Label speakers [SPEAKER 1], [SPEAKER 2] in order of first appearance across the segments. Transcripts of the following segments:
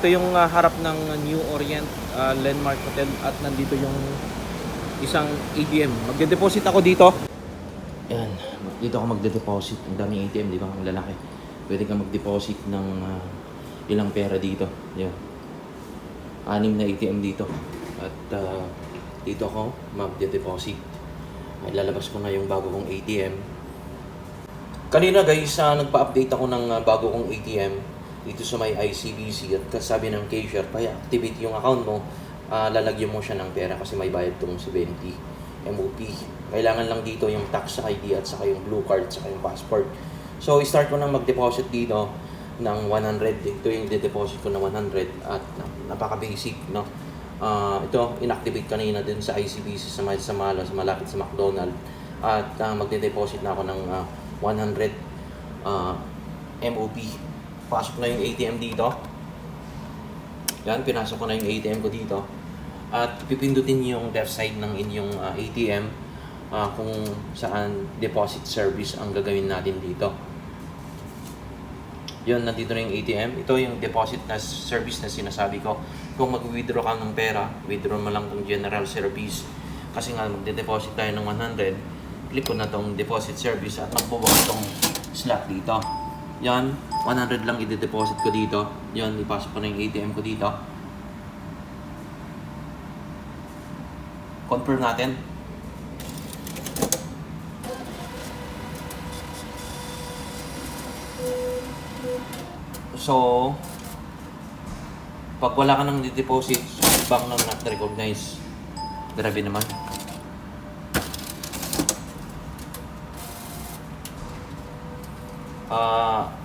[SPEAKER 1] Ito yung harap ng New Orient Landmark Hotel at nandito yung isang ATM. Magde-deposit ako dito. Yan, dito ako magde-deposit. Ang daming ATM, di ba? Ang lalaki. Pwede kang mag-deposit ng ilang pera dito. Yan. 6 na ATM dito. At dito ako magde-deposit. Ay, lalabas ko na yung bago kong ATM. Kanina guys, nagpa-update ako ng bago kong ATM dito sa may ICBC at sabi ng cashier, pa-activate yung account mo, lalagyan mo siya ng pera kasi may bayad tong 70 MOP. Kailangan lang dito yung tax ID at saka yung blue card at saka yung passport. So, start ko nang mag-deposit dito ng 100. Ito yung de-deposit ko na 100 at napaka-basic, no? Ito, inactivate kanina din sa ICBC sa malapit sa McDonald's at magde-deposit na ako ng 100 MOP. Pasok na yung ATM dito. Yan, pinasok ko na yung ATM ko dito. At pipindutin yung left side ng inyong ATM kung saan deposit service ang gagawin natin dito. Yun, nandito na yung ATM. Ito yung deposit na service na sinasabi ko. Kung mag-withdraw ka ng pera, withdraw mo lang tong general service. Kasi nga, magde-deposit tayo ng 100. Click ko na tong deposit service at magbubuka tong slot dito. Yan, 100 lang i-deposit ko dito. Yan, ipasok ko na yung ATM ko dito. Confirm natin. So, pag wala ka nang di-deposit, bank na not recognize. Grabe naman.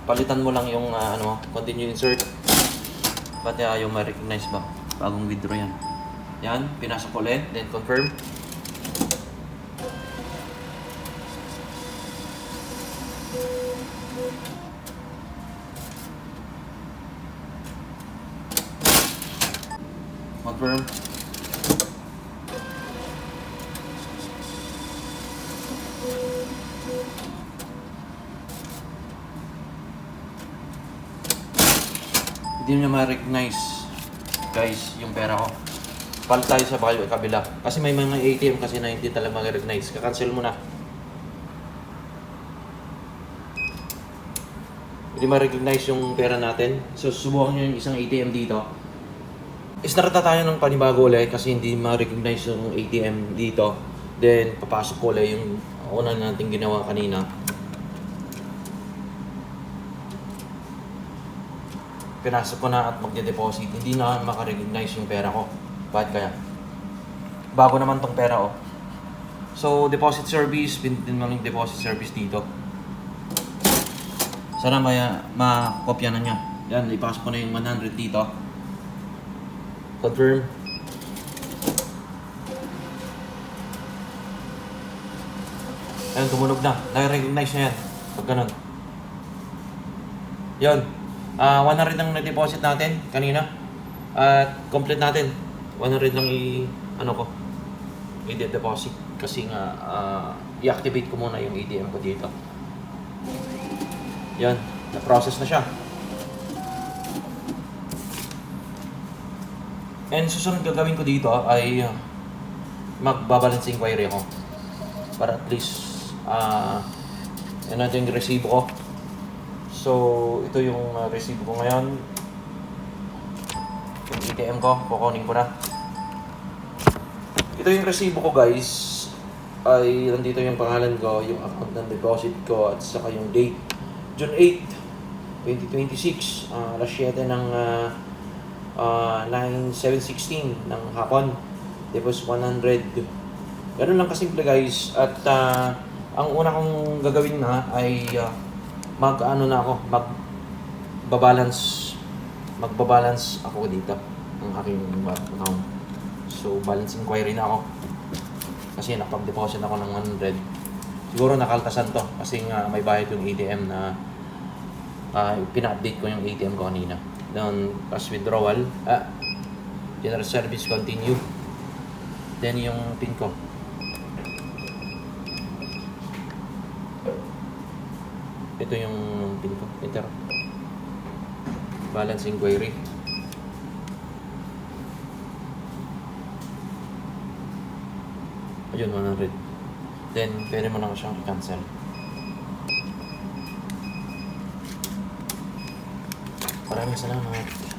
[SPEAKER 1] Palitan mo lang yung continue insert. Pati yung ma-recognize ba? Bagong withdraw yan. Yan, pinasok ko ulit, then confirm. Confirm. Hindi nyo ma-recognize guys yung pera ko. Palit tayo sa kabila. Kasi may mga ATM kasi na hindi talaga ma-recognize. Kakancel mo na. Hindi ma-recognize yung pera natin. So subukan nyo yung isang ATM dito. Start na tayo ng panibago ulit kasi hindi ma-recognize yung ATM dito. Then papasok ko ulit yung una natin ginawa kanina. Pinasok ko na at magde-deposit. Hindi na makarecognize yung pera ko. Bakit kaya? Bago naman tong pera oh. So, deposit service, pindutin mo yung deposit service dito. Sana makopya na niya. Yan, ipasok ko na yung 100 dito. Confirm. Ayan, tumunog na. Na-recognize na yan. Pag ganun. Yun. 100 lang na-deposit natin kanina. At complete natin. 100 lang i-deposit. Kasi nga, i-activate ko muna yung ATM ko dito. Yan. Na-process na siya. And susunod gagawin ko dito ay magbabalance inquiry ako. Para at least, yan natin yung resibo ko. So, ito yung resibo ko ngayon. Yung ATM ko, kukunin ko na. Ito yung resibo ko guys. Ay, nandito yung pangalan ko, yung account ng deposit ko, at saka yung date. June 8, 2026. Alas 7 ng 9/7/16 ng hapon. Tapos 100. Ganun lang kasimple guys. At ang una kong gagawin na ay magbabalance ako dito ng aking account. So balance inquiry na ako kasi nakapag-deposit ako ng 100. Siguro nakaltasan to kasi nga may bayad yung ATM na pina-update ko yung ATM ko kanina. Then cash withdrawal, general service continue, then yung PIN ko. Ito yung PIN ko. Enter. Balance inquiry. Ayun, 100. Then, pwede mo na siyang cancel. Maraming salamat.